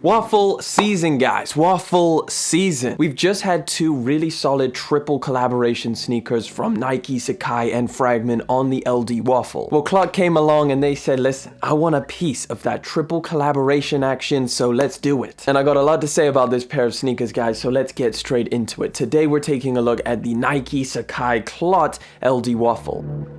Waffle season, guys. Waffle season. We've just had two really solid triple collaboration sneakers from Nike, Sacai, and Fragment on the LDWaffle. Well, Clot came along and they said, listen, I want a piece of that triple collaboration action, so let's do it. And I got a lot to say about this pair of sneakers, guys, so let's get straight into it. Today, we're taking a look at the Nike Sacai Clot LDWaffle.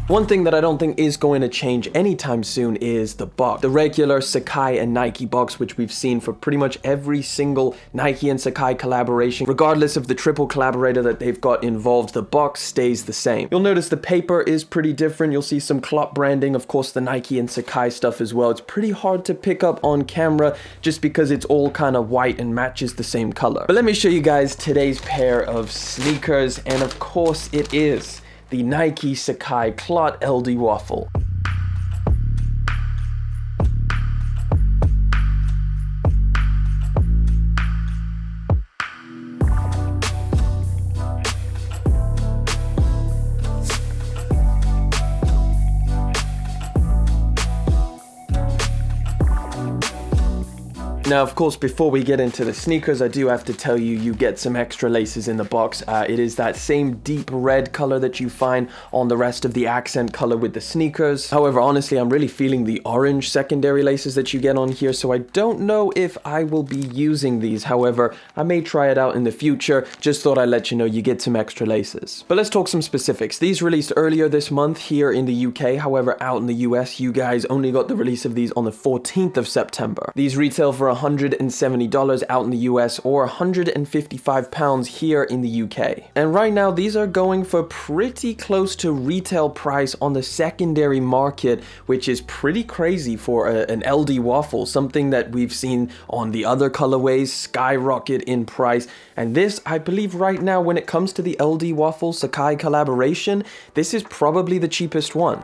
One thing that I don't think is going to change anytime soon is the box. The regular Sacai and Nike box, which we've seen for pretty much every single Nike and Sacai collaboration. Regardless of the triple collaborator that they've got involved, the box stays the same. You'll notice the paper is pretty different. You'll see some Clot branding, of course the Nike and Sacai stuff as well. It's pretty hard to pick up on camera just because it's all kind of white and matches the same color. But let me show you guys today's pair of sneakers, and of course it is the Nike Sacai Clot LDWaffle. Now, of course, before we get into the sneakers, I do have to tell you, you get some extra laces in the box. It is that same deep red color that you find on the rest of the accent color with the sneakers. However, honestly, I'm really feeling the orange secondary laces that you get on here, so I don't know if I will be using these. However, I may try it out in the future. Just thought I'd let you know you get some extra laces. But let's talk some specifics. These released earlier this month here in the UK. However, out in the US, you guys only got the release of these on the 14th of September. These retail for $170 out in the US or £155 here in the UK. And right now these are going for pretty close to retail price on the secondary market, which is pretty crazy for an LDWaffle, something that we've seen on the other colorways skyrocket in price. And this, I believe right now, when it comes to the LDWaffle Sacai collaboration, this is probably the cheapest one.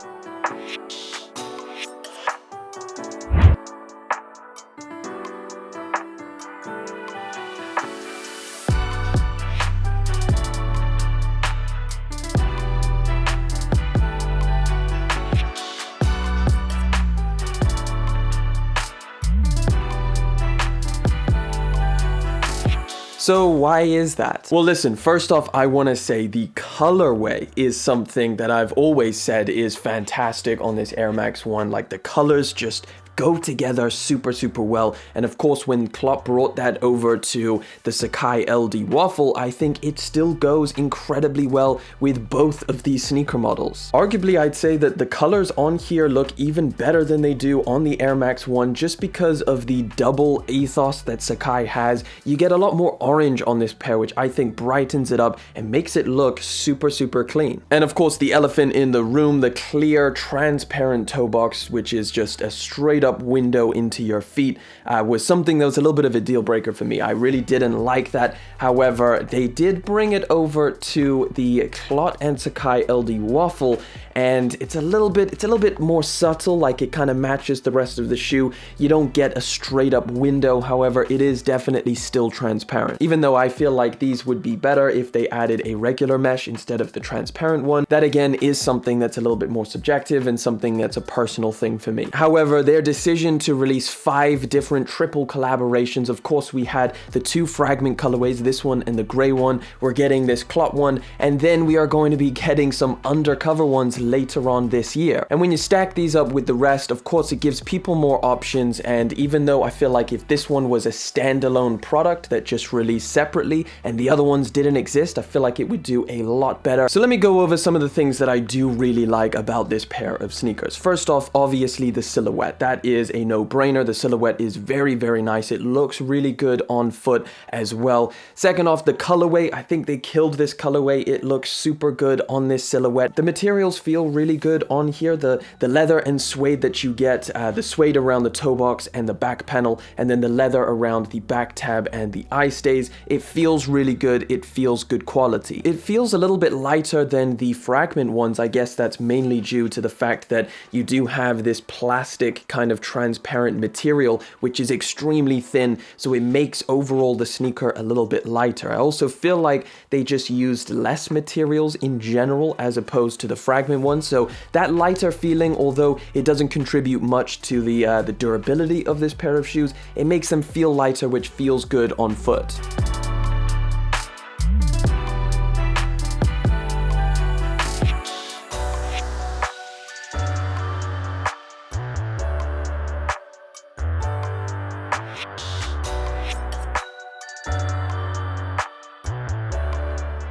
So why is that? Well, listen, first off, I want to say the colorway is something that I've always said is fantastic on this Air Max 1. Like, the colors just go together super well, and of course when Clot brought that over to the Sacai LDWaffle, I think it still goes incredibly well with both of these sneaker models. Arguably, I'd say that the colors on here look even better than they do on the Air Max 1 just because of the double ethos that Sacai has. You get a lot more orange on this pair, which I think brightens it up and makes it look super clean. And of course the elephant in the room, the clear transparent toe box, which is just a straight up window into your feet, was something that was a little bit of a deal breaker for me. I really didn't like that. However, they did bring it over to the Clot and Sacai LDWaffle, and it's a little bit more subtle. Like, it kind of matches the rest of the shoe. You don't get a straight up window. However, it is definitely still transparent, even though I feel like these would be better if they added a regular mesh instead of the transparent one. That again is something that's a little bit more subjective and something that's a personal thing for me. However, their decision to release 5 different triple collaborations, of course we had the 2 Fragment colorways, this one and the gray one. We're getting this Clot one, and then we are going to be getting some undercover ones later on this year. And when you stack these up with the rest, of course it gives people more options. And even though I feel like if this one was a standalone product that just released separately and the other ones didn't exist, I feel like it would do a lot better. So let me go over some of the things that I do really like about this pair of sneakers. First off, obviously the silhouette. That that is a no-brainer. The silhouette is very, very nice. It looks really good on foot as well. Second off, the colorway. I think they killed this colorway. It looks super good on this silhouette. The materials feel really good on here. The leather and suede that you get, the suede around the toe box and the back panel, and then the leather around the back tab and the eye stays. It feels really good. It feels good quality. It feels a little bit lighter than the fragment ones. I guess that's mainly due to the fact that you do have this plastic kind of transparent material, which is extremely thin, so it makes overall the sneaker a little bit lighter. I also feel like they just used less materials in general as opposed to the fragment ones, so that lighter feeling, although it doesn't contribute much to the durability of this pair of shoes, it makes them feel lighter, which feels good on foot.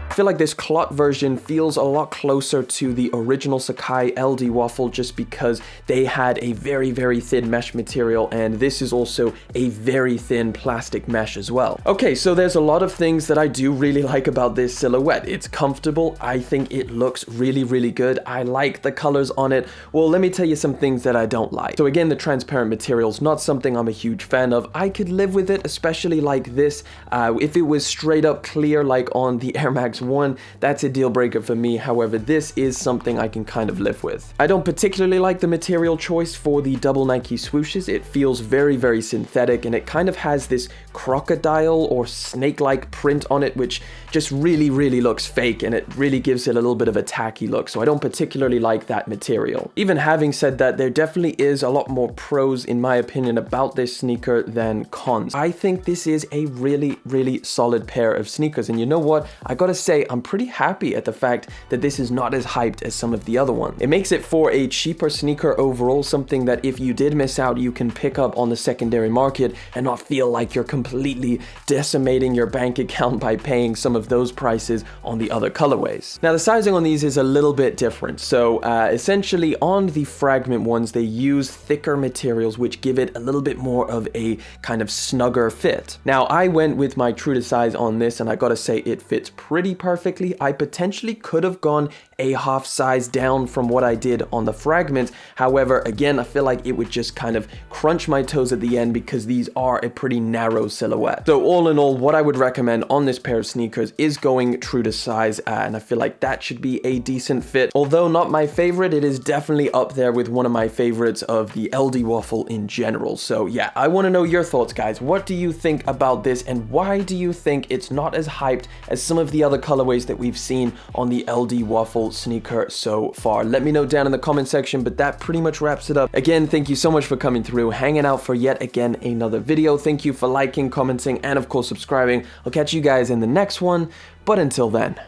I feel like this Clot version feels a lot closer to the original Sacai LDWaffle just because they had a very, very thin mesh material, and this is also a very thin plastic mesh as well. Okay, so there's a lot of things that I do really like about this silhouette. It's comfortable. I think it looks really, really good. I like the colors on it. Well, let me tell you some things that I don't like. So again, the transparent material's not something I'm a huge fan of. I could live with it, especially like this. If it was straight up clear like on the Air Max 1, that's a deal breaker for me. However, this is something I can kind of live with. I don't particularly like the material choice for the double Nike swooshes. It feels very, very synthetic, and it kind of has this crocodile or snake-like print on it, which just really, really looks fake, and it really gives it a little bit of a tacky look, so I don't particularly like that material. Even having said that, there definitely is a lot more pros, in my opinion, about this sneaker than cons. I think this is a really, really solid pair of sneakers, and you know what? I gotta say, I'm pretty happy at the fact that this is not as hyped as some of the other ones. It makes it for a cheaper sneaker overall, something that if you did miss out, you can pick up on the secondary market and not feel like you're completely decimating your bank account by paying some of those prices on the other colorways. Now, the sizing on these is a little bit different. So essentially on the fragment ones, they use thicker materials, which give it a little bit more of a kind of snugger fit. Now, I went with my true to size on this, and I gotta say it fits pretty perfectly. I potentially could have gone a half size down from what I did on the fragment. However, again, I feel like it would just kind of crunch my toes at the end because these are a pretty narrow silhouette. So all in all, what I would recommend on this pair of sneakers is going true to size, and I feel like that should be a decent fit. Although not my favorite, it is definitely up there with one of my favorites of the LDWaffle in general. So yeah, I want to know your thoughts, guys. What do you think about this, and why do you think it's not as hyped as some of the other colorways that we've seen on the LDWaffle sneaker so far? Let me know down in the comment section, but that pretty much wraps it up. Again, thank you so much for coming through, hanging out for yet again another video. Thank you for liking, commenting, and of course subscribing. I'll catch you guys in the next one, but until then,